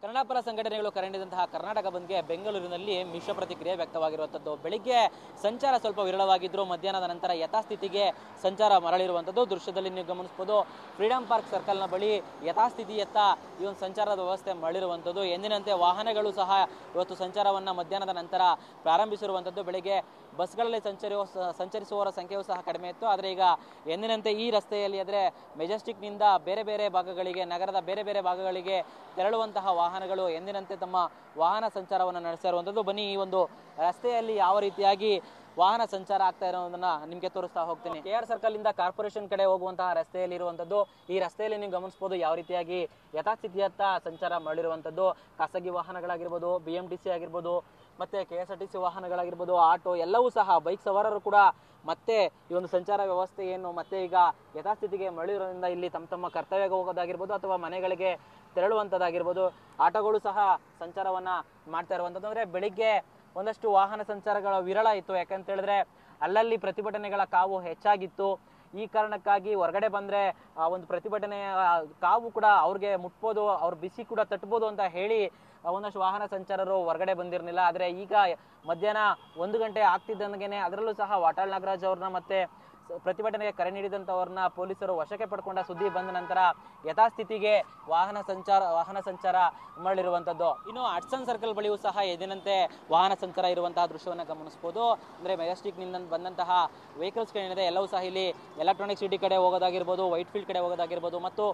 ಕನ್ನಡಪರ ಸಂಘಟನೆಗಳು ಕರೆ ನೀಡಿದಂತಹ ಕರ್ನಾಟಕ ಬಂದ್ಗೆ ಬೆಂಗಳೂರಿನಲ್ಲಿ ಮಿಶ್ರ ಪ್ರತಿಕ್ರಿಯೆ ವ್ಯಕ್ತವಾಗಿರುವಂಥದ್ದು. ಬೆಳಿಗ್ಗೆ ಸಂಚಾರ ಸ್ವಲ್ಪ ವಿರಳವಾಗಿದ್ರು, ಮಧ್ಯಾಹ್ನದ ನಂತರ ಯಥಾಸ್ಥಿತಿಗೆ ಸಂಚಾರ ಮರಳಿರುವಂಥದ್ದು ದೃಶ್ಯದಲ್ಲಿ ನೀವು ಗಮನಿಸಬಹುದು. ಫ್ರೀಡಂ ಪಾರ್ಕ್ ಸರ್ಕಲ್ನ ಬಳಿ ಯಥಾಸ್ಥಿತಿಯತ್ತ ಈ ಒಂದು ಸಂಚಾರದ ವ್ಯವಸ್ಥೆ ಮರಳಿರುವಂಥದ್ದು. ಎಂದಿನಂತೆ ವಾಹನಗಳು ಸಹ ಇವತ್ತು ಸಂಚಾರವನ್ನು ಮಧ್ಯಾಹ್ನದ ನಂತರ ಪ್ರಾರಂಭಿಸಿರುವಂಥದ್ದು. ಬೆಳಿಗ್ಗೆ ಬಸ್ಗಳಲ್ಲಿ ಸಂಚರಿಸುವವರ ಸಂಖ್ಯೆಯೂ ಸಹ ಕಡಿಮೆ ಇತ್ತು. ಆದರೆ ಈಗ ಎಂದಿನಂತೆ ಈ ರಸ್ತೆಯಲ್ಲಿ ಅಂದರೆ ಮೆಜೆಸ್ಟಿಕ್ನಿಂದ ಬೇರೆ ಬೇರೆ ಭಾಗಗಳಿಗೆ, ನಗರದ ಬೇರೆ ಬೇರೆ ಭಾಗಗಳಿಗೆ ತೆರಳುವಂತಹ ವಾಹನಗಳು ಎಂದಿನಂತೆ ತಮ್ಮ ವಾಹನ ಸಂಚಾರವನ್ನು ನಡೆಸ್ತಾ ಇರುವಂಥದ್ದು. ಬನ್ನಿ ಈ ಒಂದು ರಸ್ತೆಯಲ್ಲಿ ಯಾವ ರೀತಿಯಾಗಿ ವಾಹನ ಸಂಚಾರ ಆಗ್ತಾ ಇರೋದನ್ನ ನಿಮಗೆ ತೋರಿಸ್ತಾ ಹೋಗ್ತೀನಿ. KR ಸರ್ಕಲ್ ಇಂದ ಕಾರ್ಪೊರೇಷನ್ ಕಡೆ ಹೋಗುವಂತಹ ರಸ್ತೆಯಲ್ಲಿ ಇರುವಂತದ್ದು. ಈ ರಸ್ತೆಯಲ್ಲಿ ನೀವು ಗಮನಿಸಬಹುದು ಯಾವ ರೀತಿಯಾಗಿ ಯಥಾಸ್ಥಿತಿಯತ್ತ ಸಂಚಾರ ಮಾಡಿರುವಂತದ್ದು. ಖಾಸಗಿ ವಾಹನಗಳಾಗಿರ್ಬೋದು, BMTC ಆಗಿರ್ಬೋದು, ಮತ್ತೆ KSRTC ವಾಹನಗಳಾಗಿರ್ಬೋದು, ಆಟೋ ಎಲ್ಲವೂ ಸಹ, ಬೈಕ್ ಸವಾರರು ಕೂಡ ಮತ್ತೆ ಈ ಒಂದು ಸಂಚಾರ ವ್ಯವಸ್ಥೆ ಏನು ಮತ್ತೆ ಈಗ ಯಥಾಸ್ಥಿತಿಗೆ ಮರಳಿರೋದ್ರಿಂದ ಇಲ್ಲಿ ತಮ್ಮ ಕರ್ತವ್ಯಕ್ಕೆ ಹೋಗೋದಾಗಿರ್ಬೋದು ಅಥವಾ ಮನೆಗಳಿಗೆ ತೆರಳುವಂಥದ್ದಾಗಿರ್ಬೋದು, ಆಟೋಗಳು ಸಹ ಸಂಚಾರವನ್ನ ಮಾಡ್ತಾ ಇರುವಂಥದ್ದು. ಅಂದ್ರೆ ಬೆಳಿಗ್ಗೆ ಒಂದಷ್ಟು ವಾಹನ ಸಂಚಾರಗಳ ವಿರಳ ಇತ್ತು. ಯಾಕಂತ ಹೇಳಿದ್ರೆ ಅಲ್ಲಲ್ಲಿ ಪ್ರತಿಭಟನೆಗಳ ಕಾವು ಹೆಚ್ಚಾಗಿತ್ತು. ಈ ಕಾರಣಕ್ಕಾಗಿ ಹೊರಗಡೆ ಬಂದ್ರೆ ಆ ಒಂದು ಪ್ರತಿಭಟನೆಯ ಕಾವು ಕೂಡ ಅವ್ರಿಗೆ ಮುಟ್ಬೋದು, ಅವ್ರ ಬಿಸಿ ಕೂಡ ತಟ್ಬೋದು ಅಂತ ಹೇಳಿ ಒಂದಷ್ಟು ವಾಹನ ಸಂಚಾರರು ಹೊರಗಡೆ ಬಂದಿರಲಿಲ್ಲ. ಆದರೆ ಈಗ ಮಧ್ಯಾಹ್ನ 1 ಗಂಟೆ ಆಗ್ತಿದ್ದಂಗೆನೆ ಅದರಲ್ಲೂ ಸಹ ವಾಟಾಳ್ ನಾಗರಾಜ್ ಅವ್ರನ್ನ ಮತ್ತೆ ಪ್ರತಿಭಟನೆಗೆ ಕರೆ ನೀಡಿದಂಥವ್ರನ್ನ ಪೊಲೀಸರು ವಶಕ್ಕೆ ಪಡ್ಕೊಂಡ ಸುದ್ದಿ ಬಂದ ನಂತರ ಯಥಾಸ್ಥಿತಿಗೆ ವಾಹನ ಸಂಚಾರ ಮರಳಿರುವಂಥದ್ದು. ಇನ್ನು ಹಡ್ಸನ್ ಸರ್ಕಲ್ ಬಳಿಯೂ ಸಹ ಎದಿನಂತೆ ವಾಹನ ಸಂಚಾರ ಇರುವಂತಹ ದೃಶ್ಯವನ್ನು ಗಮನಿಸಬಹುದು. ಅಂದರೆ ಮೆಜೆಸ್ಟಿಕ್ನಿಂದ ಬಂದಂತಹ ವೆಹಿಕಲ್ಸ್ ಏನಿದೆ ಎಲ್ಲವೂ ಸಹ ಇಲ್ಲಿ ಎಲೆಕ್ಟ್ರಾನಿಕ್ ಸಿಟಿ ಕಡೆ ಹೋಗೋದಾಗಿರ್ಬೋದು, ವೈಟ್ ಫೀಲ್ಡ್ ಕಡೆ ಹೋಗೋದಾಗಿರ್ಬೋದು, ಮತ್ತು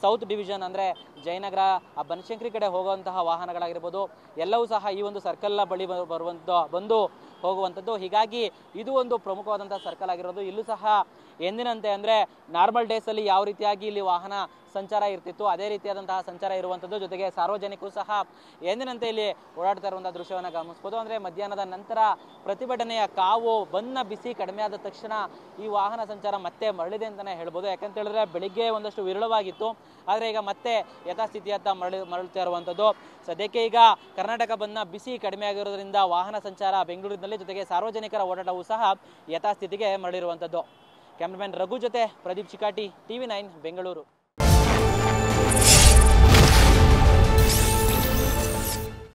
ಸೌತ್ ಡಿವಿಷನ್ ಅಂದರೆ ಜಯನಗರ, ಬನಶಂಕರಿ ಕಡೆ ಹೋಗುವಂತಹ ವಾಹನಗಳಾಗಿರ್ಬೋದು ಎಲ್ಲವೂ ಸಹ ಈ ಒಂದು ಸರ್ಕಲ್ನ ಬಳಿ ಬಂದು ಹೋಗುವಂಥದ್ದು. ಹೀಗಾಗಿ ಇದು ಒಂದು ಪ್ರಮುಖವಾದಂತಹ ಸರ್ಕಲ್ ಆಗಿರೋದು. ಇಲ್ಲೂ ಸಹ ಎಂದಿನಂತೆ ಅಂದರೆ ನಾರ್ಮಲ್ ಡೇಸ್ ಅಲ್ಲಿ ಯಾವ ರೀತಿಯಾಗಿ ಇಲ್ಲಿ ವಾಹನ ಸಂಚಾರ ಇರ್ತಿತ್ತು ಅದೇ ರೀತಿಯಾದಂತಹ ಸಂಚಾರ ಇರುವಂಥದ್ದು. ಜೊತೆಗೆ ಸಾರ್ವಜನಿಕರು ಸಹ ಎಂದಿನಂತೆ ಇಲ್ಲಿ ಓಡಾಡ್ತಾ ಇರುವಂತಹ ದೃಶ್ಯವನ್ನು ಗಮನಿಸಬಹುದು. ಅಂದರೆ ಮಧ್ಯಾಹ್ನದ ನಂತರ ಪ್ರತಿಭಟನೆಯ ಕಾವು ಬನ್ನ ಬಿಸಿ ಕಡಿಮೆ ಆದ ತಕ್ಷಣ ಈ ವಾಹನ ಸಂಚಾರ ಮತ್ತೆ ಮರಳಿದೆ ಅಂತಾನೆ ಹೇಳ್ಬೋದು. ಯಾಕಂತ ಹೇಳಿದ್ರೆ ಬೆಳಿಗ್ಗೆ ಒಂದಷ್ಟು ವಿರಳವಾಗಿತ್ತು, ಆದರೆ ಈಗ ಮತ್ತೆ ಯಥಾಸ್ಥಿತಿಯತ್ತ ಮರಳುತ್ತಾ ಇರುವಂಥದ್ದು. ಸದ್ಯಕ್ಕೆ ಈಗ ಕರ್ನಾಟಕ ಬಂದ್ನ ಬಿಸಿ ಕಡಿಮೆ ಆಗಿರೋದ್ರಿಂದ ವಾಹನ ಸಂಚಾರ ಬೆಂಗಳೂರಿನಲ್ಲಿ, ಜೊತೆಗೆ ಸಾರ್ವಜನಿಕರ ಓಡಾಟವೂ ಸಹ ಯಥಾಸ್ಥಿತಿಗೆ ಮರಳಿರುವಂಥದ್ದು. ಕ್ಯಾಮ್ರಾಮನ್ ರಘು ಜೊತೆ ಪ್ರದೀಪ್ ಚಿಕಾಟಿ, TV9 ಬೆಂಗಳೂರು.